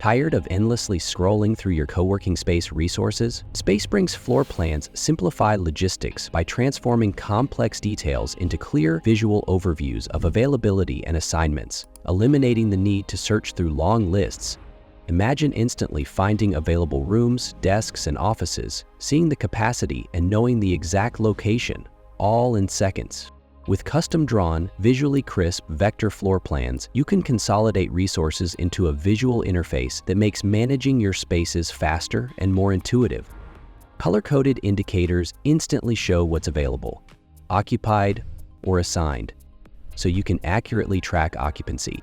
Tired of endlessly scrolling through your co-working space resources? Spacebring's floor plans simplify logistics by transforming complex details into clear visual overviews of availability and assignments, eliminating the need to search through long lists. Imagine instantly finding available rooms, desks, and offices, seeing the capacity and knowing the exact location, all in seconds. With custom-drawn, visually crisp vector floor plans, you can consolidate resources into a visual interface that makes managing your spaces faster and more intuitive. Color-coded indicators instantly show what's available, occupied or assigned, so you can accurately track occupancy.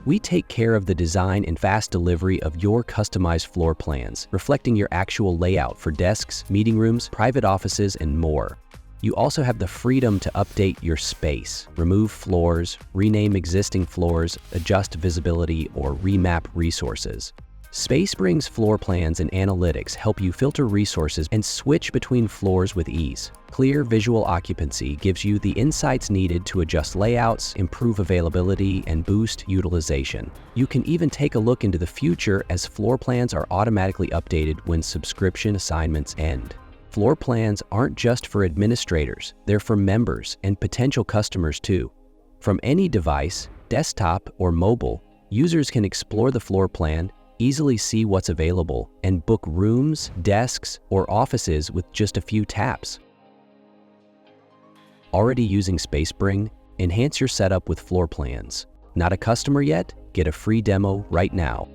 We take care of the design and fast delivery of your customized floor plans, reflecting your actual layout for desks, meeting rooms, private offices, and more. You also have the freedom to update your space, remove floors, rename existing floors, adjust visibility, or remap resources. Spacebring's floor plans and analytics help you filter resources and switch between floors with ease. Clear visual occupancy gives you the insights needed to adjust layouts, improve availability, and boost utilization. You can even take a look into the future as floor plans are automatically updated when subscription assignments end. Floor plans aren't just for administrators, they're for members and potential customers too. From any device, desktop or mobile, users can explore the floor plan, easily see what's available, and book rooms, desks, or offices with just a few taps. Already using Spacebring? Enhance your setup with floor plans. Not a customer yet? Get a free demo right now.